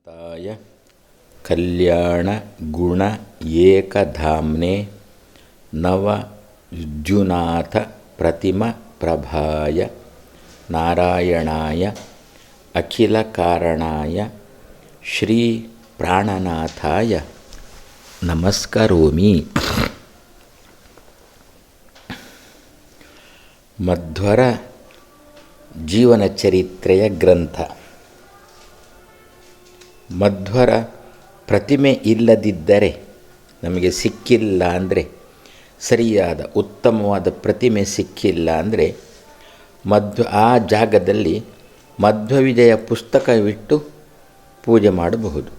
ಕಾಂತಾಯ ಕಲ್ಯಾಣ ಗುಣ ಏಕಧಾಮ್ನೆ ನವದ್ಯುನಾಥ ಪ್ರತಿಮ ಪ್ರಭಾಯ ನಾರಾಯಣಾಯ ಅಖಿಲ ಕಾರಣಾಯ ಶ್ರೀ ಪ್ರಾಣನಾಥಾಯ ನಮಸ್ಕರೋಮಿ. ಮಧ್ವರ ಜೀವನ ಚರಿತ್ರೆಯ ಗ್ರಂಥ. ಮಧ್ವರ ಪ್ರತಿಮೆ ಇಲ್ಲದಿದ್ದರೆ ನಮಗೆ ಸಿಕ್ಕಿಲ್ಲ ಅಂದರೆ, ಸರಿಯಾದ ಉತ್ತಮವಾದ ಪ್ರತಿಮೆ ಸಿಕ್ಕಿಲ್ಲ ಅಂದರೆ ಆ ಜಾಗದಲ್ಲಿ ಮಧ್ವವಿಜಯ ಪುಸ್ತಕವಿಟ್ಟು ಪೂಜೆ ಮಾಡಬಹುದು.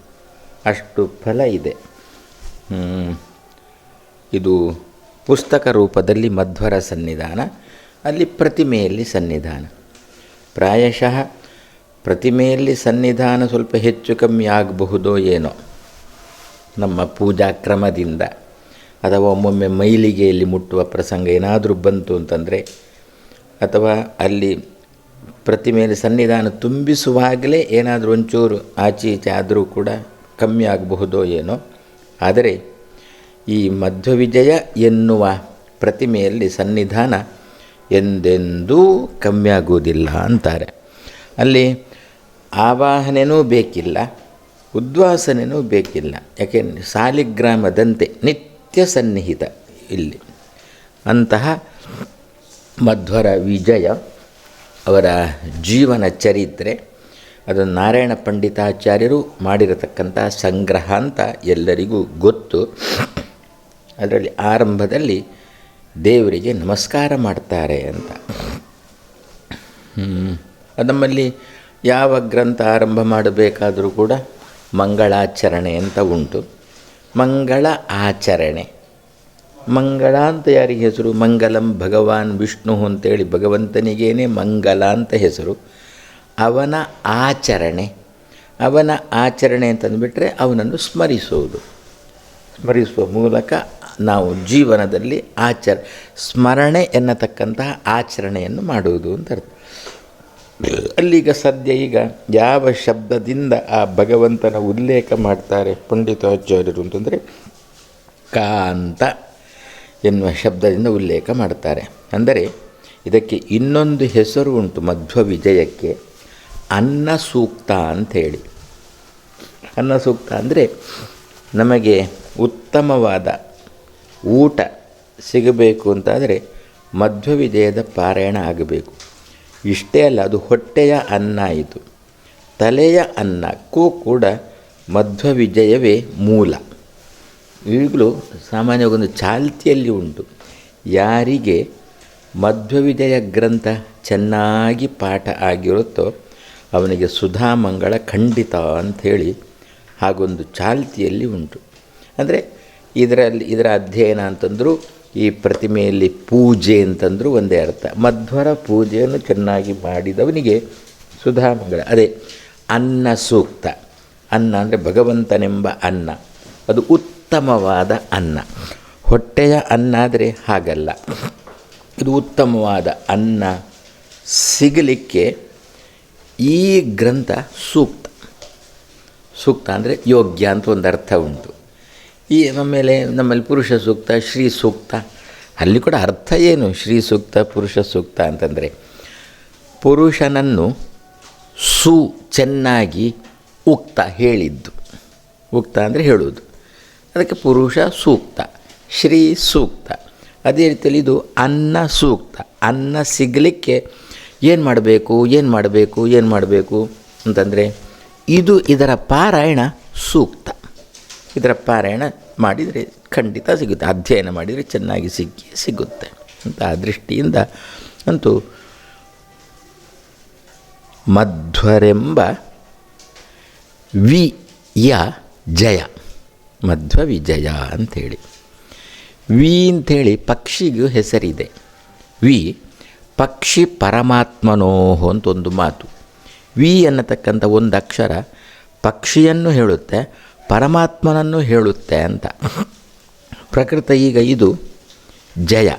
ಅಷ್ಟು ಫಲ ಇದೆ. ಇದು ಪುಸ್ತಕ ರೂಪದಲ್ಲಿ ಮಧ್ವರ ಸನ್ನಿಧಾನ, ಅಲ್ಲಿ ಪ್ರತಿಮೆಯಲ್ಲಿ ಸನ್ನಿಧಾನ. ಪ್ರಾಯಶಃ ಪ್ರತಿಮೆಯಲ್ಲಿ ಸನ್ನಿಧಾನ ಸ್ವಲ್ಪ ಹೆಚ್ಚು ಕಮ್ಮಿ ಆಗಬಹುದೋ ಏನೋ ನಮ್ಮ ಪೂಜಾ ಕ್ರಮದಿಂದ, ಅಥವಾ ಒಮ್ಮೊಮ್ಮೆ ಮೈಲಿಗೆಯಲ್ಲಿ ಮುಟ್ಟುವ ಪ್ರಸಂಗ ಏನಾದರೂ ಬಂತು ಅಂತಂದರೆ, ಅಥವಾ ಅಲ್ಲಿ ಪ್ರತಿಮೆಯಲ್ಲಿ ಸನ್ನಿಧಾನ ತುಂಬಿಸುವಾಗಲೇ ಏನಾದರೂ ಒಂಚೂರು ಆಚೆ ಈಚೆ ಆದರೂ ಕೂಡ ಕಮ್ಮಿ ಆಗಬಹುದೋ ಏನೋ. ಆದರೆ ಈ ಮಧ್ವವಿಜಯ ಎನ್ನುವ ಪ್ರತಿಮೆಯಲ್ಲಿ ಸನ್ನಿಧಾನ ಎಂದೆಂದೂ ಕಮ್ಮಿ ಆಗುವುದಿಲ್ಲ ಅಂತಾರೆ. ಅಲ್ಲಿ ಆವಾಹನೆಯೂ ಬೇಕಿಲ್ಲ, ಉದ್ವಾಸನೆಯೂ ಬೇಕಿಲ್ಲ. ಯಾಕೆಂದರೆ ಸಾಲಿಗ್ರಾಮದಂತೆ ನಿತ್ಯ ಸನ್ನಿಹಿತ ಇಲ್ಲಿ. ಅಂತಹ ಮಧ್ವರ ವಿಜಯ ಅವರ ಜೀವನ ಚರಿತ್ರೆ, ಅದನ್ನು ನಾರಾಯಣ ಪಂಡಿತಾಚಾರ್ಯರು ಮಾಡಿರತಕ್ಕಂಥ ಸಂಗ್ರಹ ಅಂತ ಎಲ್ಲರಿಗೂ ಗೊತ್ತು. ಅದರಲ್ಲಿ ಆರಂಭದಲ್ಲಿ ದೇವರಿಗೆ ನಮಸ್ಕಾರ ಮಾಡ್ತಾರೆ ಅಂತ. ನಮ್ಮಲ್ಲಿ ಯಾವ ಗ್ರಂಥ ಆರಂಭ ಮಾಡಬೇಕಾದರೂ ಕೂಡ ಮಂಗಳಾಚರಣೆ ಅಂತ ಉಂಟು. ಮಂಗಳ ಆಚರಣೆ, ಮಂಗಳ ಅಂತ ಯಾರಿಗೆ ಹೆಸರು? ಮಂಗಲಂ ಭಗವಾನ್ ವಿಷ್ಣು ಅಂತೇಳಿ ಭಗವಂತನಿಗೇನೆ ಮಂಗಲ ಅಂತ ಹೆಸರು. ಅವನ ಆಚರಣೆ ಅಂತಂದುಬಿಟ್ರೆ ಅವನನ್ನು ಸ್ಮರಿಸುವುದು. ಸ್ಮರಿಸುವ ಮೂಲಕ ನಾವು ಜೀವನದಲ್ಲಿ ಸ್ಮರಣೆ ಎನ್ನತಕ್ಕಂತಹ ಆಚರಣೆಯನ್ನು ಮಾಡುವುದು ಅಂತ ಅರ್ಥ. ಅಲ್ಲಿಗ ಸದ್ಯ ಈಗ ಯಾವ ಶಬ್ದದಿಂದ ಆ ಭಗವಂತನ ಉಲ್ಲೇಖ ಮಾಡ್ತಾರೆ ಪಂಡಿತಾಚಾರ್ಯರು ಅಂತಂದರೆ, ಕಾಂತ ಎನ್ನುವ ಶಬ್ದದಿಂದ ಉಲ್ಲೇಖ ಮಾಡ್ತಾರೆ. ಅಂದರೆ ಇದಕ್ಕೆ ಇನ್ನೊಂದು ಹೆಸರು ಉಂಟು ಮಧ್ವ ವಿಜಯಕ್ಕೆ, ಅನ್ನ ಸೂಕ್ತ ಅಂಥೇಳಿ. ಅನ್ನ ಸೂಕ್ತ ಅಂದರೆ ನಮಗೆ ಉತ್ತಮವಾದ ಊಟ ಸಿಗಬೇಕು ಅಂತಾದರೆ ಮಧ್ವ ವಿಜಯದ ಪಾರಾಯಣ ಆಗಬೇಕು. ಇಷ್ಟೇ ಅಲ್ಲ, ಅದು ಹೊಟ್ಟೆಯ ಅನ್ನ ಆಯಿತು. ತಲೆಯ ಅನ್ನಕ್ಕೂ ಕೂಡ ಮಧ್ವ ವಿಜಯವೇ ಮೂಲ. ಈಗಲೂ ಸಾಮಾನ್ಯವಾಗಿ ಒಂದು ಚಾಲ್ತಿಯಲ್ಲಿ ಉಂಟು, ಯಾರಿಗೆ ಮಧ್ವವಿಜಯ ಗ್ರಂಥ ಚೆನ್ನಾಗಿ ಪಾಠ ಆಗಿರುತ್ತೋ ಅವನಿಗೆ ಸುಧಾಮಂಗಳ ಖಂಡಿತ ಅಂಥೇಳಿ ಹಾಗೊಂದು ಚಾಲ್ತಿಯಲ್ಲಿ ಉಂಟು. ಅಂದರೆ ಇದರ ಅಧ್ಯಯನ ಅಂತಂದರೂ, ಈ ಪ್ರತಿಮೆಯಲ್ಲಿ ಪೂಜೆ ಅಂತಂದರೂ ಒಂದೇ ಅರ್ಥ. ಮಧ್ವರ ಪೂಜೆಯನ್ನು ಚೆನ್ನಾಗಿ ಮಾಡಿದವನಿಗೆ ಸುಧಾಮಂಗಳ. ಅದೇ ಅನ್ನ ಸೂಕ್ತ. ಅನ್ನ ಅಂದರೆ ಭಗವಂತನೆಂಬ ಅನ್ನ, ಅದು ಉತ್ತಮವಾದ ಅನ್ನ. ಹೊಟ್ಟೆಯ ಅನ್ನ ಆದರೆ ಹಾಗಲ್ಲ, ಇದು ಉತ್ತಮವಾದ ಅನ್ನ ಸಿಗಲಿಕ್ಕೆ ಈ ಗ್ರಂಥ ಸೂಕ್ತ. ಸೂಕ್ತ ಅಂದರೆ ಯೋಗ್ಯ ಅಂತ ಒಂದು ಅರ್ಥ ಉಂಟು. ನಮ್ಮಲ್ಲಿ ಪುರುಷ ಸೂಕ್ತ, ಶ್ರೀ ಸೂಕ್ತ, ಅಲ್ಲಿ ಕೂಡ ಅರ್ಥ ಏನು? ಶ್ರೀ ಸೂಕ್ತ, ಪುರುಷ ಸೂಕ್ತ ಅಂತಂದರೆ ಪುರುಷನನ್ನು ಚೆನ್ನಾಗಿ ಉಕ್ತ ಹೇಳಿದ್ದು. ಉಕ್ತ ಅಂದರೆ ಹೇಳುವುದು, ಅದಕ್ಕೆ ಪುರುಷ ಸೂಕ್ತ, ಶ್ರೀ ಸೂಕ್ತ. ಅದೇ ರೀತಿಯಲ್ಲಿ ಇದು ಅನ್ನ ಸೂಕ್ತ. ಅನ್ನ ಸಿಗಲಿಕ್ಕೆ ಏನು ಮಾಡಬೇಕು ಅಂತಂದರೆ ಇದರ ಪಾರಾಯಣ ಸೂಕ್ತ. ಇದರ ಪಾರಾಯಣ ಮಾಡಿದರೆ ಖಂಡಿತ ಸಿಗುತ್ತೆ, ಅಧ್ಯಯನ ಮಾಡಿದರೆ ಚೆನ್ನಾಗಿ ಸಿಗುತ್ತೆ ಅಂತ ಆ ದೃಷ್ಟಿಯಿಂದ ಅಂತೂ ಮಧ್ವರೆಂಬ ಜಯ ಮಧ್ವ ವಿಜಯ ಅಂಥೇಳಿ. ಅಂಥೇಳಿ ಪಕ್ಷಿಗೂ ಹೆಸರಿದೆ. ಪಕ್ಷಿ ಪರಮಾತ್ಮನೋಹೋ ಅಂತ ಒಂದು ಮಾತು. ಅನ್ನತಕ್ಕಂಥ ಒಂದು ಅಕ್ಷರ ಪಕ್ಷಿಯನ್ನು ಹೇಳುತ್ತೆ, ಪರಮಾತ್ಮನನ್ನು ಹೇಳುತ್ತೆ ಅಂತ. ಪ್ರಕೃತ ಈಗ ಇದು ಜಯ.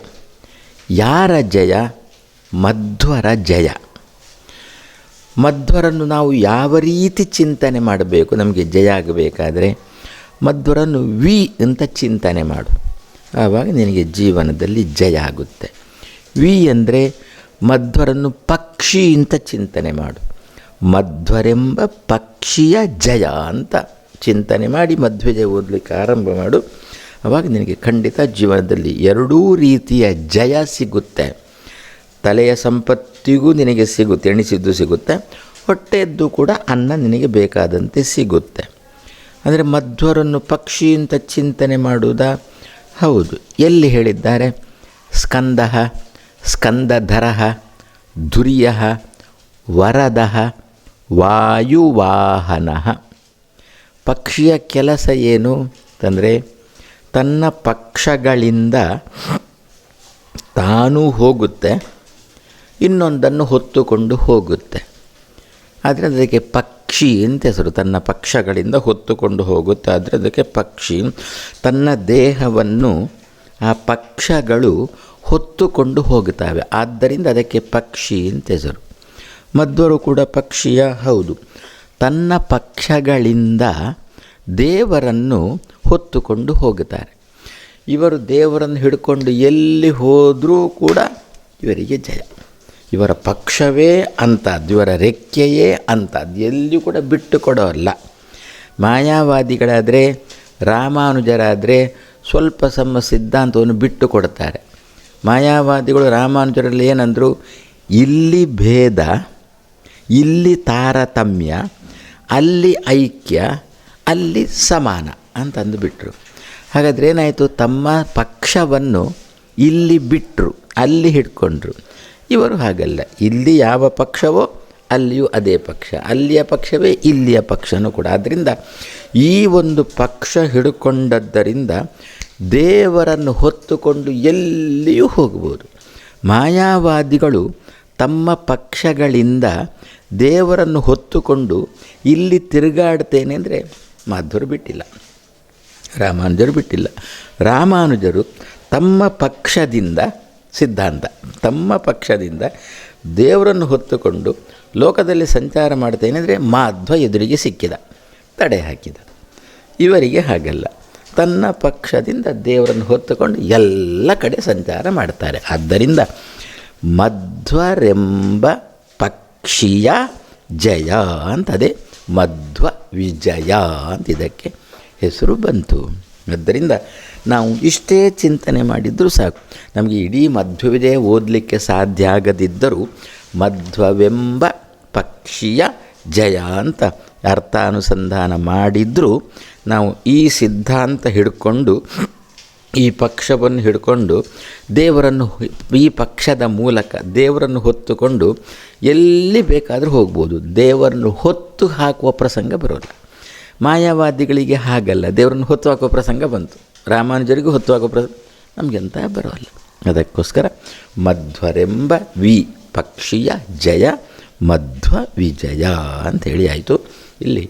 ಯಾರ ಜಯ? ಮಧ್ವರ ಜಯ. ಮಧ್ವರನ್ನು ನಾವು ಯಾವ ರೀತಿ ಚಿಂತನೆ ಮಾಡಬೇಕು? ನಮಗೆ ಜಯ ಆಗಬೇಕಾದರೆ ಮಧ್ವರನ್ನು ವಿ ಅಂತ ಚಿಂತನೆ ಮಾಡು, ಆವಾಗ ನಿನಗೆ ಜೀವನದಲ್ಲಿ ಜಯ ಆಗುತ್ತೆ. ವಿ ಅಂದರೆ ಮಧ್ವರನ್ನು ಪಕ್ಷಿ ಅಂತ ಚಿಂತನೆ ಮಾಡು. ಮಧ್ವರೆಂಬ ಪಕ್ಷಿಯ ಜಯ ಅಂತ ಚಿಂತನೆ ಮಾಡಿ ಮಧ್ವಜಯ ಓದಲಿಕ್ಕೆ ಆರಂಭ ಮಾಡು. ಆವಾಗ ನಿನಗೆ ಖಂಡಿತ ಜೀವನದಲ್ಲಿ ಎರಡೂ ರೀತಿಯ ಜಯ ಸಿಗುತ್ತೆ. ತಲೆಯ ಸಂಪತ್ತಿಗೂ ನಿನಗೆ ಸಿಗುತ್ತೆ, ಎಣಿಸಿದ್ದು ಸಿಗುತ್ತೆ, ಹೊಟ್ಟೆಯದ್ದು ಕೂಡ ಅನ್ನ ನಿನಗೆ ಬೇಕಾದಂತೆ ಸಿಗುತ್ತೆ. ಅಂದರೆ ಮಧ್ವರನ್ನು ಪಕ್ಷಿ ಅಂತ ಚಿಂತನೆ ಮಾಡುವುದಾ? ಹೌದು. ಎಲ್ಲಿ ಹೇಳಿದ್ದಾರೆ? ಸ್ಕಂದ, ಸ್ಕಂದಧರ, ಧುರ್ಯ, ವರದ, ವಾಯುವಾಹನ. ಪಕ್ಷಿಯ ಕೆಲಸ ಏನು ಅಂತಂದರೆ ತನ್ನ ಪಕ್ಷಗಳಿಂದ ತಾನೂ ಹೋಗುತ್ತೆ, ಇನ್ನೊಂದನ್ನು ಹೊತ್ತುಕೊಂಡು ಹೋಗುತ್ತೆ. ಆದರೆ ಅದಕ್ಕೆ ಪಕ್ಷಿ ಅಂತ ಹೆಸರು. ತನ್ನ ಪಕ್ಷಗಳಿಂದ ಹೊತ್ತುಕೊಂಡು ಹೋಗುತ್ತೆ, ಆದರೆ ಅದಕ್ಕೆ ಪಕ್ಷಿ. ತನ್ನ ದೇಹವನ್ನು ಆ ಪಕ್ಷಗಳು ಹೊತ್ತುಕೊಂಡು ಹೋಗುತ್ತವೆ, ಆದ್ದರಿಂದ ಅದಕ್ಕೆ ಪಕ್ಷಿ ಅಂತ ಹೆಸರು. ಮಧ್ವರು ಕೂಡ ಪಕ್ಷಿಯ? ಹೌದು. ತನ್ನ ಪಕ್ಷಗಳಿಂದ ದೇವರನ್ನು ಹೊತ್ತುಕೊಂಡು ಹೋಗುತ್ತಾರೆ. ಇವರು ದೇವರನ್ನು ಹಿಡ್ಕೊಂಡು ಎಲ್ಲಿ ಹೋದರೂ ಕೂಡ ಇವರಿಗೆ ಜಯ. ಇವರ ಪಕ್ಷವೇ ಅಂಥದ್ದು, ಇವರ ರೆಕ್ಕೆಯೇ ಅಂಥದ್ದು, ಎಲ್ಲಿಯೂ ಕೂಡ ಬಿಟ್ಟು ಕೊಡೋಲ್ಲ. ಮಾಯಾವಾದಿಗಳಾದರೆ, ರಾಮಾನುಜರಾದರೆ ಸ್ವಲ್ಪ ಸಮ ಸಿದ್ಧಾಂತವನ್ನು ಬಿಟ್ಟು ಕೊಡ್ತಾರೆ. ಮಾಯಾವಾದಿಗಳು ರಾಮಾನುಜರಲ್ಲಿ ಏನಂದರು? ಇಲ್ಲಿ ಭೇದ, ಇಲ್ಲಿ ತಾರತಮ್ಯ, ಅಲ್ಲಿ ಐಕ್ಯ, ಅಲ್ಲಿ ಸಮಾನ ಅಂತಂದು ಬಿಟ್ಟರು. ಹಾಗಾದರೆ ಏನಾಯಿತು? ತಮ್ಮ ಪಕ್ಷವನ್ನು ಇಲ್ಲಿ ಬಿಟ್ಟರು, ಅಲ್ಲಿ ಹಿಡ್ಕೊಂಡ್ರು. ಇವರು ಹಾಗಲ್ಲ. ಇಲ್ಲಿ ಯಾವ ಪಕ್ಷವೋ ಅಲ್ಲಿಯೂ ಅದೇ ಪಕ್ಷ, ಅಲ್ಲಿಯ ಪಕ್ಷವೇ ಇಲ್ಲಿಯ ಪಕ್ಷನೂ ಕೂಡ. ಆದ್ದರಿಂದ ಈ ಒಂದು ಪಕ್ಷ ಹಿಡ್ಕೊಂಡದ್ದರಿಂದ ದೇವರನ್ನು ಹೊತ್ತುಕೊಂಡು ಎಲ್ಲಿಯೂ ಹೋಗ್ಬೋದು. ಮಾಯಾವಾದಿಗಳು ತಮ್ಮ ಪಕ್ಷಗಳಿಂದ ದೇವರನ್ನು ಹೊತ್ತುಕೊಂಡು ಇಲ್ಲಿ ತಿರುಗಾಡ್ತೇನೆ ಅಂದರೆ ಮಾಧ್ವರು ಬಿಟ್ಟಿಲ್ಲ, ರಾಮಾನುಜರು ಬಿಟ್ಟಿಲ್ಲ. ರಾಮಾನುಜರು ತಮ್ಮ ಪಕ್ಷದಿಂದ ಸಿದ್ಧಾಂತ, ತಮ್ಮ ಪಕ್ಷದಿಂದ ದೇವರನ್ನು ಹೊತ್ತುಕೊಂಡು ಲೋಕದಲ್ಲಿ ಸಂಚಾರ ಮಾಡ್ತೇನೆ ಅಂದರೆ ಮಾಧ್ವ ಎದುರಿಗೆ ಸಿಕ್ಕಿದ, ತಡೆ ಹಾಕಿದ. ಇವರಿಗೆ ಹಾಗಲ್ಲ, ತನ್ನ ಪಕ್ಷದಿಂದ ದೇವರನ್ನು ಹೊತ್ತುಕೊಂಡು ಎಲ್ಲ ಕಡೆ ಸಂಚಾರ ಮಾಡ್ತಾರೆ. ಆದ್ದರಿಂದ ಮಧ್ವರೆಂಬ ಪಕ್ಷಿಯ ಜಯ ಅಂತದೇ ಮಧ್ವ ವಿಜಯ ಅಂತ ಇದಕ್ಕೆ ಹೆಸರು ಬಂತು. ಆದ್ದರಿಂದ ನಾವು ಇಷ್ಟೇ ಚಿಂತನೆ ಮಾಡಿದರೂ ಸಾಕು. ನಮಗೆ ಇಡೀ ಮಧ್ವ ವಿಜಯ ಓದಲಿಕ್ಕೆ ಸಾಧ್ಯ ಆಗದಿದ್ದರೂ ಮಧ್ವವೆಂಬ ಪಕ್ಷಿಯ ಜಯ ಅಂತ ಅರ್ಥಾನುಸಂಧಾನ ಮಾಡಿದರೂ ನಾವು ಈ ಸಿದ್ಧಾಂತ ಹಿಡ್ಕೊಂಡು, ಈ ಪಕ್ಷವನ್ನು ಹಿಡ್ಕೊಂಡು ದೇವರನ್ನು, ಈ ಪಕ್ಷದ ಮೂಲಕ ದೇವರನ್ನು ಹೊತ್ತುಕೊಂಡು ಎಲ್ಲಿ ಬೇಕಾದರೂ ಹೋಗ್ಬೋದು. ದೇವರನ್ನು ಹೊತ್ತು ಹಾಕುವ ಪ್ರಸಂಗ ಬರೋಲ್ಲ. ಮಾಯಾವಾದಿಗಳಿಗೆ ಹಾಗಲ್ಲ, ದೇವರನ್ನು ಹೊತ್ತು ಹಾಕುವ ಪ್ರಸಂಗ ಬಂತು. ರಾಮಾನುಜರಿಗೂ ಹೊತ್ತು ಹಾಕುವ ಪ್ರಸಂಗ ನಮಗೆಂತ ಬರೋಲ್ಲ. ಅದಕ್ಕೋಸ್ಕರ ಮಧ್ವರೆಂಬ ವಿ ಪಕ್ಷಿಯ ಜಯ ಮಧ್ವ ವಿಜಯ ಅಂಥೇಳಿ ಆಯಿತು. ಇಲ್ಲಿ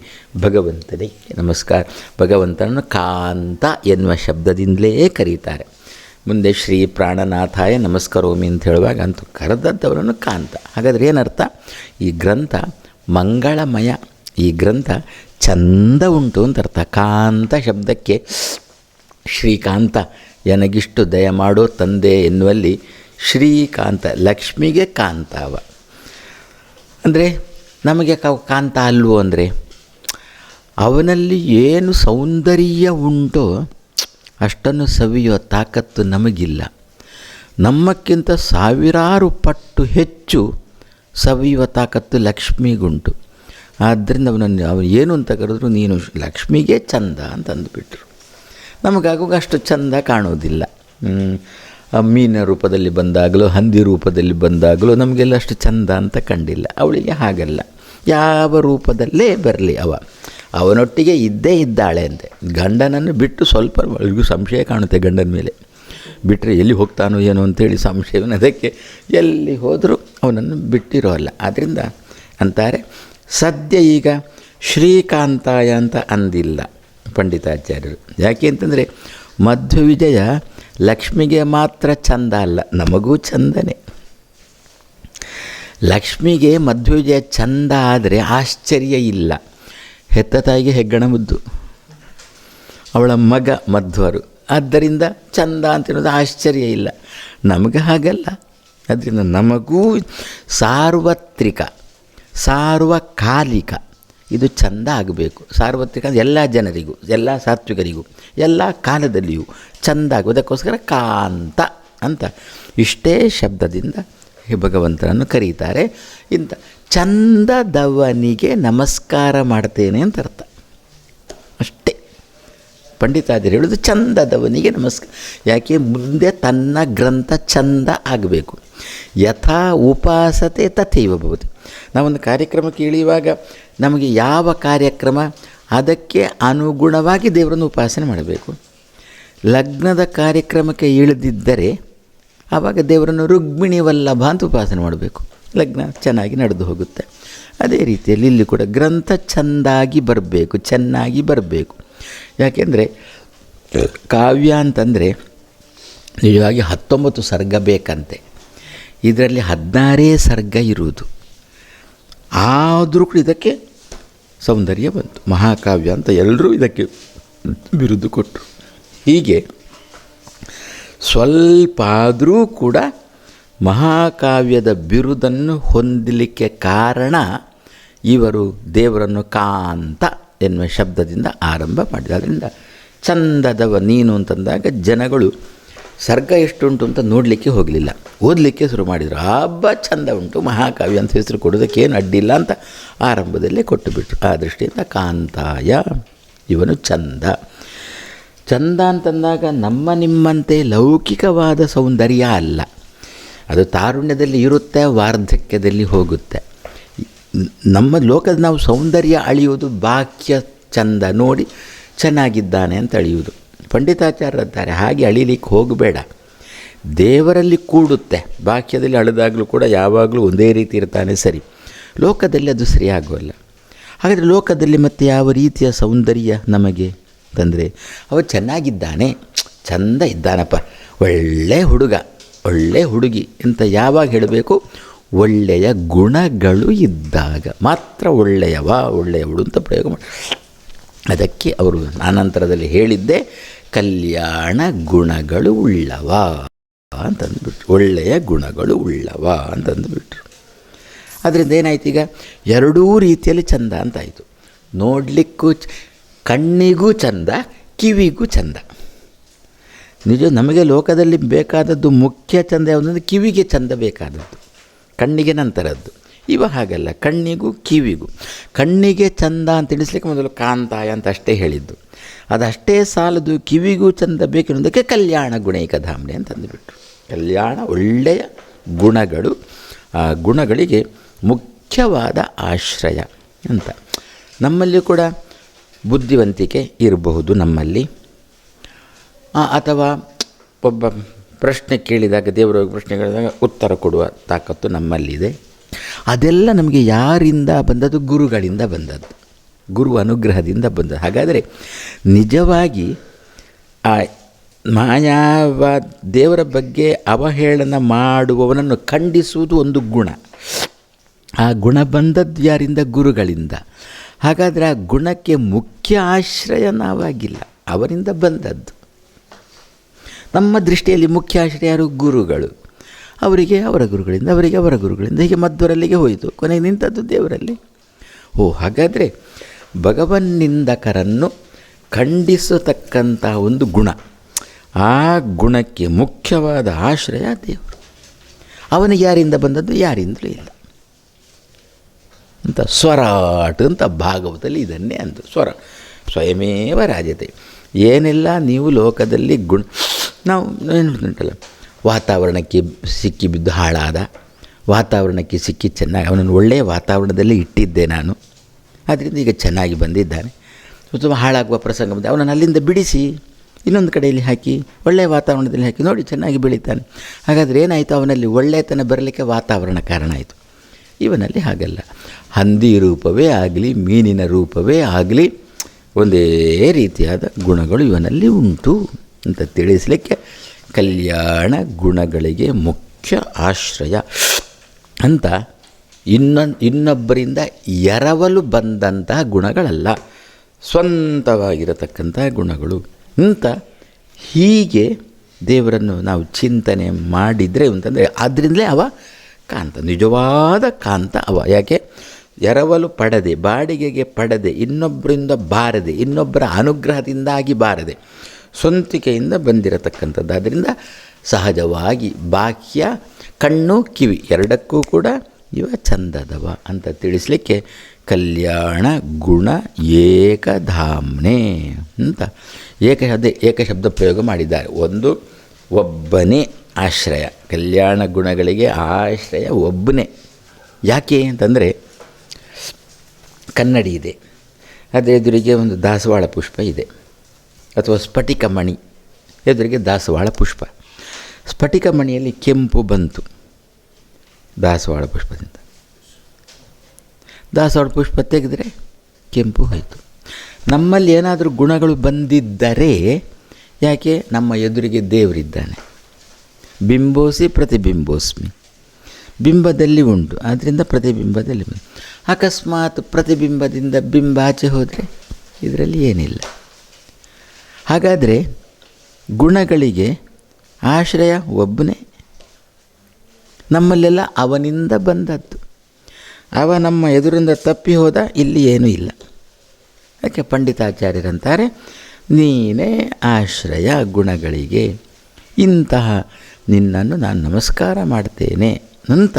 ಭಗವಂತನಿಗೆ ನಮಸ್ಕಾರ. ಭಗವಂತನನ್ನು ಕಾಂತ ಎನ್ನುವ ಶಬ್ದದಿಂದಲೇ ಕರೀತಾರೆ. ಮುಂದೆ ಶ್ರೀ ಪ್ರಾಣನಾಥಾಯ ನಮಸ್ಕರೋಮಿ ಅಂತ ಹೇಳುವಾಗ ಅಂತೂ ಕರೆದದ್ದವರನ್ನು ಕಾಂತ. ಹಾಗಾದರೆ ಏನರ್ಥ? ಈ ಗ್ರಂಥ ಮಂಗಳಮಯ, ಈ ಗ್ರಂಥ ಚಂದ ಉಂಟು ಅಂತ ಅರ್ಥ. ಕಾಂತ ಶಬ್ದಕ್ಕೆ ಶ್ರೀಕಾಂತ, ಎನಗಿಷ್ಟು ದಯಮಾಡೋ ತಂದೆ ಎನ್ನುವಲ್ಲಿ ಶ್ರೀಕಾಂತ, ಲಕ್ಷ್ಮಿಗೆ ಕಾಂತಾವ ಅಂದರೆ ನಮಗೆ ಕಾಂತ ಅಲ್ವೋ ಅಂದರೆ ಅವನಲ್ಲಿ ಏನು ಸೌಂದರ್ಯ ಉಂಟೋ ಅಷ್ಟನ್ನು ಸವಿಯೋ ತಾಕತ್ತು ನಮಗಿಲ್ಲ. ನಮ್ಮಕ್ಕಿಂತ ಸಾವಿರಾರು ಪಟ್ಟು ಹೆಚ್ಚು ಸವಿಯುವ ತಾಕತ್ತು ಲಕ್ಷ್ಮಿಗುಂಟು. ಆದ್ದರಿಂದ ಅವನು ಏನು ಅಂತ ಕರೆದ್ರು ನೀನು ಲಕ್ಷ್ಮಿಗೆ ಚಂದ ಅಂತ ಅಂದುಬಿಟ್ರು. ನಮಗಾಗುವಾಗ ಅಷ್ಟು ಚಂದ ಕಾಣೋದಿಲ್ಲ. ಮೀನ ರೂಪದಲ್ಲಿ ಬಂದಾಗಲೂ ಹಂದಿ ರೂಪದಲ್ಲಿ ಬಂದಾಗಲೂ ನಮಗೆಲ್ಲ ಅಷ್ಟು ಚಂದ ಅಂತ ಕಂಡಿಲ್ಲ. ಅವಳಿಗೆ ಹಾಗಲ್ಲ, ಯಾವ ರೂಪದಲ್ಲೇ ಬರಲಿ ಅವನೊಟ್ಟಿಗೆ ಇದ್ದೇ ಇದ್ದಾಳೆ ಅಂತೆ. ಗಂಡನನ್ನು ಬಿಟ್ಟು ಸ್ವಲ್ಪ ಅವಳಿಗೂ ಸಂಶಯ ಕಾಣುತ್ತೆ ಗಂಡನ ಮೇಲೆ. ಬಿಟ್ಟರೆ ಎಲ್ಲಿ ಹೋಗ್ತಾನೋ ಏನೋ ಅಂತೇಳಿ ಸಂಶಯವನ್ನು, ಅದಕ್ಕೆ ಎಲ್ಲಿ ಹೋದರೂ ಅವನನ್ನು ಬಿಟ್ಟಿರೋಲ್ಲ. ಆದ್ದರಿಂದ ಅಂತಾರೆ ಸದ್ಯ ಈಗ ಶ್ರೀಕಾಂತಾಯ ಅಂತ ಅಂದಿಲ್ಲ ಪಂಡಿತಾಚಾರ್ಯರು. ಯಾಕೆ ಅಂತಂದರೆ ಮಧ್ವ ವಿಜಯ ಲಕ್ಷ್ಮಿಗೆ ಮಾತ್ರ ಚಂದ ಅಲ್ಲ, ನಮಗೂ ಚಂದನೆ. ಲಕ್ಷ್ಮಿಗೆ ಮಧ್ವವಿಜಯ ಚಂದ ಆದರೆ ಆಶ್ಚರ್ಯ ಇಲ್ಲ. ಹೆತ್ತ ತಾಯಿಗೆ ಹೆಗ್ಗಣ ಮುದ್ದು, ಅವಳ ಮಗ ಮಧ್ವರು, ಆದ್ದರಿಂದ ಚಂದ ಅಂತ ಹೇಳೋದು ಆಶ್ಚರ್ಯ ಇಲ್ಲ. ನಮಗೆ ಹಾಗಲ್ಲ. ಅದರಿಂದ ನಮಗೂ ಸಾರ್ವತ್ರಿಕ ಸಾರ್ವಕಾಲಿಕ ಇದು ಚಂದ ಆಗಬೇಕು. ಸಾರ್ವತ್ರಿಕ ಅಂದರೆ ಎಲ್ಲ ಜನರಿಗೂ, ಎಲ್ಲ ಸಾತ್ವಿಕರಿಗೂ, ಎಲ್ಲ ಕಾಲದಲ್ಲಿಯೂ ಚಂದ ಆಗುವುದಕ್ಕೋಸ್ಕರ ಕಾಂತ ಅಂತ ಇಷ್ಟೇ ಶಬ್ದದಿಂದ ಭಗವಂತನನ್ನು ಕರೀತಾರೆ. ಇಂಥ ಚಂದದವನಿಗೆ ನಮಸ್ಕಾರ ಮಾಡ್ತೇನೆ ಅಂತ ಅರ್ಥ ಅಷ್ಟೇ. ಪಂಡಿತಾದಿರು ಹೇಳೋದು ಚಂದದವನಿಗೆ ನಮಸ್ಕಾರ. ಯಾಕೆ? ಮುಂದೆ ತನ್ನ ಗ್ರಂಥ ಚಂದ ಆಗಬೇಕು. ಯಥಾ ಉಪಾಸತೆ ತಥೈವ ಭವತಿ. ನಾವೊಂದು ಕಾರ್ಯಕ್ರಮಕ್ಕೆ ಇಳಿಯುವಾಗ ನಮಗೆ ಯಾವ ಕಾರ್ಯಕ್ರಮ ಅದಕ್ಕೆ ಅನುಗುಣವಾಗಿ ದೇವರನ್ನು ಉಪಾಸನೆ ಮಾಡಬೇಕು. ಲಗ್ನದ ಕಾರ್ಯಕ್ರಮಕ್ಕೆ ಇಳಿದಿದ್ದರೆ ಆವಾಗ ದೇವರನ್ನು ರುಕ್ಮಿಣಿ ವಲ್ಲಭ ಅಂತ ಉಪಾಸನೆ ಮಾಡಬೇಕು. ಲಗ್ನ ಚೆನ್ನಾಗಿ ನಡೆದು ಹೋಗುತ್ತೆ. ಅದೇ ರೀತಿಯಲ್ಲಿ ಇಲ್ಲಿ ಕೂಡ ಗ್ರಂಥ ಚೆಂದಾಗಿ ಬರಬೇಕು, ಚೆನ್ನಾಗಿ ಬರಬೇಕು. ಯಾಕೆಂದರೆ ಕಾವ್ಯ ಅಂತಂದರೆ ನಿಜವಾಗಿ 19 ಸರ್ಗ ಬೇಕಂತೆ. ಇದರಲ್ಲಿ 16 ಸರ್ಗ ಇರುವುದು. ಆದರೂ ಕೂಡ ಇದಕ್ಕೆ ಸೌಂದರ್ಯ ಬಂತು, ಮಹಾಕಾವ್ಯ ಅಂತ ಎಲ್ಲರೂ ಇದಕ್ಕೆ ಬಿರುದು ಕೊಟ್ಟರು. ಹೀಗೆ ಸ್ವಲ್ಪ ಆದರೂ ಕೂಡ ಮಹಾಕಾವ್ಯದ ಬಿರುದನ್ನು ಹೊಂದಲಿಕ್ಕೆ ಕಾರಣ ಇವರು ದೇವರನ್ನು ಕಾಂತ ಎನ್ನುವ ಶಬ್ದದಿಂದ ಆರಂಭ ಮಾಡಿದ. ಅದರಿಂದ ಚಂದದವ ನೀನು ಅಂತಂದಾಗ ಜನಗಳು ಸರ್ಗ ಎಷ್ಟುಂಟು ಅಂತ ನೋಡಲಿಕ್ಕೆ ಹೋಗಲಿಲ್ಲ, ಓದಲಿಕ್ಕೆ ಶುರು ಮಾಡಿದರು. ಹಬ್ಬ ಚಂದ ಉಂಟು, ಮಹಾಕಾವ್ಯ ಅಂತ ಹೆಸರು ಕೊಡೋದಕ್ಕೇನು ಅಡ್ಡಿಲ್ಲ ಅಂತ ಆರಂಭದಲ್ಲೇ ಕೊಟ್ಟುಬಿಟ್ರು. ಆ ದೃಷ್ಟಿಯಿಂದ ಕಾಂತಾಯ ಇವನು ಚಂದ. ಚಂದ ಅಂತಂದಾಗ ನಮ್ಮ ನಿಮ್ಮಂತೆ ಲೌಕಿಕವಾದ ಸೌಂದರ್ಯ ಅಲ್ಲ. ಅದು ತಾರುಣ್ಯದಲ್ಲಿ ಇರುತ್ತೆ, ವಾರ್ಧಕ್ಯದಲ್ಲಿ ಹೋಗುತ್ತೆ. ನಮ್ಮ ಲೋಕದ ನಾವು ಸೌಂದರ್ಯ ಅಳೆಯುವುದು ಬಾಹ್ಯ ಚಂದ ನೋಡಿ ಚೆನ್ನಾಗಿದ್ದಾನೆ ಅಂತ ಅಳೆಯುವುದು. ಪಂಡಿತಾಚಾರ್ಯರಿದ್ದಾರೆ, ಹಾಗೆ ಅಳಿಲಿಕ್ಕೆ ಹೋಗಬೇಡ. ದೇವರಲ್ಲಿ ಕೂಡುತ್ತೆ. ಬಾಹ್ಯದಲ್ಲಿ ಅಳೆದಾಗಲೂ ಕೂಡ ಯಾವಾಗಲೂ ಒಂದೇ ರೀತಿ ಇರ್ತಾನೆ, ಸರಿ. ಲೋಕದಲ್ಲಿ ಅದು ಸರಿಯಾಗೋಲ್ಲ. ಹಾಗಾದರೆ ಲೋಕದಲ್ಲಿ ಮತ್ತೆ ಯಾವ ರೀತಿಯ ಸೌಂದರ್ಯ ನಮಗೆ ಅಂತಂದರೆ, ಅವ ಚೆನ್ನಾಗಿದ್ದಾನೆ, ಚಂದ ಇದ್ದಾನಪ್ಪ, ಒಳ್ಳೆಯ ಹುಡುಗ, ಒಳ್ಳೆಯ ಹುಡುಗಿ ಅಂತ ಯಾವಾಗ ಹೇಳಬೇಕು? ಒಳ್ಳೆಯ ಗುಣಗಳು ಇದ್ದಾಗ ಮಾತ್ರ ಒಳ್ಳೆಯವ, ಒಳ್ಳೆಯ ಹುಡು ಅಂತ ಪ್ರಯೋಗ ಮಾಡಿ. ಅದಕ್ಕೆ ಅವರು ಅನಂತರದಲ್ಲಿ ಹೇಳಿದ್ದೆ ಕಲ್ಯಾಣ ಗುಣಗಳು ಉಳ್ಳವ ಅಂತಂದುಬಿಟ್ರು. ಒಳ್ಳೆಯ ಗುಣಗಳು ಉಳ್ಳವ ಅಂತಂದುಬಿಟ್ರು. ಅದರಿಂದ ಏನಾಯ್ತು? ಈಗ ಎರಡೂ ರೀತಿಯಲ್ಲಿ ಚಂದ ಅಂತಾಯಿತು. ನೋಡಲಿಕ್ಕೂ ಕಣ್ಣಿಗೂ ಚಂದ, ಕಿವಿಗೂ ಚಂದ. ನಿಜ, ನಮಗೆ ಲೋಕದಲ್ಲಿ ಬೇಕಾದದ್ದು ಮುಖ್ಯ ಚಂದ ಯಾವುದಂದ್ರೆ ಕಿವಿಗೆ ಚಂದ ಬೇಕಾದದ್ದು, ಕಣ್ಣಿಗೆ ನಂತರದ್ದು. ಇವ ಹಾಗಲ್ಲ, ಕಣ್ಣಿಗೂ ಕಿವಿಗೂ. ಕಣ್ಣಿಗೆ ಚಂದ ಅಂತ ತಿಳಿಸ್ಲಿಕ್ಕೆ ಮೊದಲು ಕಾಂತಾಯ ಅಂತ ಅಷ್ಟೇ ಹೇಳಿದ್ದು. ಅದಷ್ಟೇ ಸಾಲದು, ಕಿವಿಗೂ ಚಂದ ಬೇಕೆನ್ನುವುದಕ್ಕೆ ಕಲ್ಯಾಣ ಗುಣೈಕಧಾಮ್ನೆ ಅಂತಂದುಬಿಟ್ರು. ಕಲ್ಯಾಣ ಒಳ್ಳೆಯ ಗುಣಗಳು, ಆ ಗುಣಗಳಿಗೆ ಮುಖ್ಯವಾದ ಆಶ್ರಯ ಅಂತ. ನಮ್ಮಲ್ಲಿ ಕೂಡ ಬುದ್ಧಿವಂತಿಕೆ ಇರಬಹುದು ನಮ್ಮಲ್ಲಿ, ಅಥವಾ ಒಬ್ಬ ಪ್ರಶ್ನೆ ಕೇಳಿದಾಗ, ದೇವರ ಪ್ರಶ್ನೆ ಕೇಳಿದಾಗ ಉತ್ತರ ಕೊಡುವ ತಾಕತ್ತು ನಮ್ಮಲ್ಲಿದೆ. ಅದೆಲ್ಲ ನಮಗೆ ಯಾರಿಂದ ಬಂದದ್ದು? ಗುರುಗಳಿಂದ ಬಂದದ್ದು, ಗುರು ಅನುಗ್ರಹದಿಂದ ಬಂದದ್ದು. ಹಾಗಾದರೆ ನಿಜವಾಗಿ ಆ ಮಾಯಾವ ದೇವರ ಬಗ್ಗೆ ಅವಹೇಳನ ಮಾಡುವವನನ್ನು ಖಂಡಿಸುವುದು ಒಂದು ಗುಣ. ಆ ಗುಣ ಬಂದದ್ದು ಯಾರಿಂದ? ಗುರುಗಳಿಂದ. ಹಾಗಾದರೆ ಆ ಗುಣಕ್ಕೆ ಮುಖ್ಯ ಆಶ್ರಯ ನಾವಾಗಿಲ್ಲ, ಅವರಿಂದ ಬಂದದ್ದು. ನಮ್ಮ ದೃಷ್ಟಿಯಲ್ಲಿ ಮುಖ್ಯ ಆಶ್ರಯ ಯಾರು? ಗುರುಗಳು. ಅವರಿಗೆ ಅವರ ಗುರುಗಳಿಂದ, ಅವರಿಗೆ ಅವರ ಗುರುಗಳಿಂದ, ಹೀಗೆ ಮಧ್ವರಲ್ಲಿಗೆ ಹೋಯಿತು, ಕೊನೆಗೆ ನಿಂತದ್ದು ದೇವರಲ್ಲಿ. ಹಾಗಾದರೆ ಭಗವನ್ನಿಂದಕರನ್ನು ಖಂಡಿಸತಕ್ಕಂಥ ಒಂದು ಗುಣ, ಆ ಗುಣಕ್ಕೆ ಮುಖ್ಯವಾದ ಆಶ್ರಯ ದೇವರು. ಅವನಿಗೆ ಯಾರಿಂದ ಬಂದದ್ದು? ಯಾರಿಂದಲೂ ಇಲ್ಲ ಅಂತ ಸ್ವರಾಟ್ ಅಂತ ಭಾಗವತದಲ್ಲಿ ಇದನ್ನೇ ಅಂದರು. ಸ್ವರ ಸ್ವಯಮೇವ ರಾಜತೆ. ಏನೆಲ್ಲ ನೀವು ಲೋಕದಲ್ಲಿ ನಾವು ಏನು ಉಂಟಲ್ಲ, ವಾತಾವರಣಕ್ಕೆ ಸಿಕ್ಕಿ ಬಿದ್ದು ಹಾಳಾದ, ವಾತಾವರಣಕ್ಕೆ ಸಿಕ್ಕಿ ಚೆನ್ನಾಗಿ ಅವನನ್ನು ಒಳ್ಳೆಯ ವಾತಾವರಣದಲ್ಲಿ ಇಟ್ಟಿದ್ದೆ ನಾನು, ಆದ್ದರಿಂದ ಈಗ ಚೆನ್ನಾಗಿ ಬಂದಿದ್ದಾನೆ. ತುಂಬ ಹಾಳಾಗುವ ಪ್ರಸಂಗ ಬಂದ, ಅವನನ್ನು ಅಲ್ಲಿಂದ ಬಿಡಿಸಿ ಇನ್ನೊಂದು ಕಡೆಯಲ್ಲಿ ಹಾಕಿ ಒಳ್ಳೆಯ ವಾತಾವರಣದಲ್ಲಿ ಹಾಕಿ ನೋಡಿ ಚೆನ್ನಾಗಿ ಬೆಳೀತಾನೆ. ಹಾಗಾದರೆ ಏನಾಯಿತು? ಅವನಲ್ಲಿ ಒಳ್ಳೆಯತನ ಬರಲಿಕ್ಕೆ ವಾತಾವರಣ ಕಾರಣ ಆಯಿತು. ಇವನಲ್ಲಿ ಹಾಗಲ್ಲ. ಹಂದಿ ರೂಪವೇ ಆಗಲಿ, ಮೀನಿನ ರೂಪವೇ ಆಗಲಿ, ಒಂದೇ ರೀತಿಯಾದ ಗುಣಗಳು ಇವನಲ್ಲಿ ಉಂಟು ಅಂತ ತಿಳಿಸಲಿಕ್ಕೆ ಕಲ್ಯಾಣ ಗುಣಗಳಿಗೆ ಮುಖ್ಯ ಆಶ್ರಯ ಅಂತ ಇನ್ನೊಬ್ಬರಿಂದ ಎರವಲು ಬಂದಂತಹ ಗುಣಗಳಲ್ಲ, ಸ್ವಂತವಾಗಿರತಕ್ಕಂಥ ಗುಣಗಳು ಅಂತ. ಹೀಗೆ ದೇವರನ್ನು ನಾವು ಚಿಂತನೆ ಮಾಡಿದರೆ ಅಂತಂದರೆ ಅದರಿಂದಲೇ ಅವ ಕಾಂತ, ನಿಜವಾದ ಕಾಂತ ಅವ. ಯಾಕೆ? ಎರವಲು ಪಡದೆ, ಬಾಡಿಗೆಗೆ ಪಡದೆ, ಇನ್ನೊಬ್ಬರಿಂದ ಬಾರದೆ, ಇನ್ನೊಬ್ಬರ ಅನುಗ್ರಹದಿಂದಾಗಿ ಬಾರದೆ, ಸ್ವಂತಿಕೆಯಿಂದ ಬಂದಿರತಕ್ಕಂಥದ್ದು. ಆದ್ದರಿಂದ ಸಹಜವಾಗಿ ಬಾಹ್ಯ, ಕಣ್ಣು, ಕಿವಿ ಎರಡಕ್ಕೂ ಕೂಡ ಇವ ಚಂದದವ ಅಂತ ತಿಳಿಸ್ಲಿಕ್ಕೆ ಕಲ್ಯಾಣ ಗುಣ ಏಕಧಾಮ್ನೆ ಅಂತ ಏಕಶಬ್ದ ಪ್ರಯೋಗ ಮಾಡಿದ್ದಾರೆ. ಒಂದು, ಒಬ್ಬನೇ ಆಶ್ರಯ, ಕಲ್ಯಾಣ ಗುಣಗಳಿಗೆ ಆಶ್ರಯ ಒಬ್ಬನೇ. ಯಾಕೆ ಅಂತಂದರೆ, ಕನ್ನಡಿ ಇದೆ, ಅದರ ಎದುರಿಗೆ ಒಂದು ದಾಸವಾಳ ಪುಷ್ಪ ಇದೆ, ಅಥವಾ ಸ್ಫಟಿಕ ಮಣಿ ಎದುರಿಗೆ ದಾಸವಾಳ ಪುಷ್ಪ. ಸ್ಫಟಿಕ ಮಣಿಯಲ್ಲಿ ಕೆಂಪು ಬಂತು ದಾಸವಾಳ ಪುಷ್ಪದಿಂದ, ದಾಸವಾಳ ಪುಷ್ಪ ತೆಗೆದರೆ ಕೆಂಪು ಹೋಯಿತು. ನಮ್ಮಲ್ಲಿ ಏನಾದರೂ ಗುಣಗಳು ಬಂದಿದ್ದರೆ, ಯಾಕೆ? ನಮ್ಮ ಎದುರಿಗೆ ದೇವರಿದ್ದಾನೆ. ಬಿಂಬೋಸಿ ಪ್ರತಿಬಿಂಬೋಸ್ಮಿ, ಬಿಂಬದಲ್ಲಿ ಉಂಟು, ಆದ್ದರಿಂದ ಪ್ರತಿಬಿಂಬದಲ್ಲಿ ಉಂಟು. ಅಕಸ್ಮಾತ್ ಪ್ರತಿಬಿಂಬದಿಂದ ಬಿಂಬ ಆಚೆ ಹೋದರೆ ಇದರಲ್ಲಿ ಏನಿಲ್ಲ. ಹಾಗಾದರೆ ಗುಣಗಳಿಗೆ ಆಶ್ರಯ ಒಬ್ಬನೇ. ನಮ್ಮಲ್ಲೆಲ್ಲ ಅವನಿಂದ ಬಂದದ್ದು. ಅವ ನಮ್ಮ ಎದುರಿಂದ ತಪ್ಪಿ ಹೋದ, ಇಲ್ಲಿ ಏನೂ ಇಲ್ಲ. ಯಾಕೆ? ಪಂಡಿತಾಚಾರ್ಯರಂತಾರೆ, ನೀನೇ ಆಶ್ರಯ ಗುಣಗಳಿಗೆ, ಇಂತಹ ನಿನ್ನನ್ನು ನಾನು ನಮಸ್ಕಾರ ಮಾಡ್ತೇನೆ ಅಂತ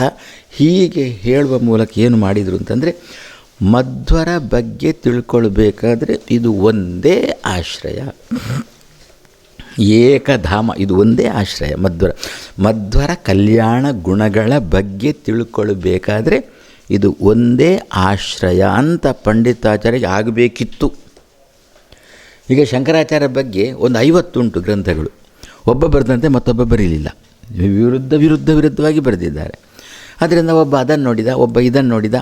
ಹೀಗೆ ಹೇಳುವ ಮೂಲಕ ಏನು ಮಾಡಿದರು ಅಂತಂದರೆ, ಮಧ್ವರ ಬಗ್ಗೆ ತಿಳ್ಕೊಳ್ಬೇಕಾದ್ರೆ ಇದು ಒಂದೇ ಆಶ್ರಯ, ಏಕಧಾಮ, ಇದು ಒಂದೇ ಆಶ್ರಯ. ಮಧ್ವರ ಕಲ್ಯಾಣ ಗುಣಗಳ ಬಗ್ಗೆ ತಿಳ್ಕೊಳ್ಬೇಕಾದ್ರೆ ಇದು ಒಂದೇ ಆಶ್ರಯ ಅಂತ ಪಂಡಿತಾಚಾರ್ಯಗೆ ಆಗಬೇಕಿತ್ತು. ಈಗ ಶಂಕರಾಚಾರ್ಯ ಬಗ್ಗೆ ಒಂದು 50 ಉಂಟು ಗ್ರಂಥಗಳು. ಒಬ್ಬ ಬರೆದಂತೆ ಮತ್ತೊಬ್ಬ ಬರೀಲಿಲ್ಲ, ವಿರುದ್ಧವಾಗಿ ಬರೆದಿದ್ದಾರೆ. ಅದರಿಂದ ಒಬ್ಬ ಅದನ್ನು ನೋಡಿದ, ಒಬ್ಬ ಇದನ್ನು ನೋಡಿದ.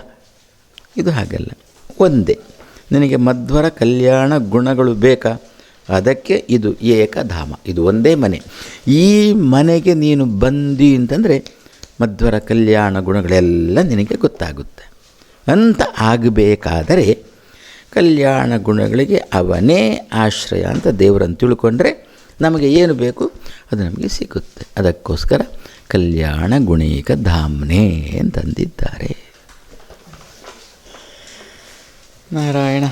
ಇದು ಹಾಗಲ್ಲ, ಒಂದೇ. ನಿನಗೆ ಮಧ್ವರ ಕಲ್ಯಾಣ ಗುಣಗಳು ಬೇಕಾ? ಅದಕ್ಕೆ ಇದು ಏಕಧಾಮ, ಇದು ಒಂದೇ ಮನೆ. ಈ ಮನೆಗೆ ನೀನು ಬಂದಿ ಅಂತಂದರೆ ಮಧ್ವರ ಕಲ್ಯಾಣ ಗುಣಗಳೆಲ್ಲ ನಿನಗೆ ಗೊತ್ತಾಗುತ್ತೆ ಅಂತ ಆಗಬೇಕಾದರೆ ಕಲ್ಯಾಣ ಗುಣಗಳಿಗೆ ಅವನೇ ಆಶ್ರಯ ಅಂತ ದೇವರನ್ನು ತಿಳ್ಕೊಂಡ್ರೆ ನಮಗೆ ಏನು ಬೇಕು ಅದು ನಮಗೆ ಸಿಗುತ್ತೆ. ಅದಕ್ಕೋಸ್ಕರ ಕಲ್ಯಾಣ ಗುಣೇಕ ಧಾಮ್ನೆ ಅಂತಂದಿದ್ದಾರೆ. ನಾರಾಯಣ.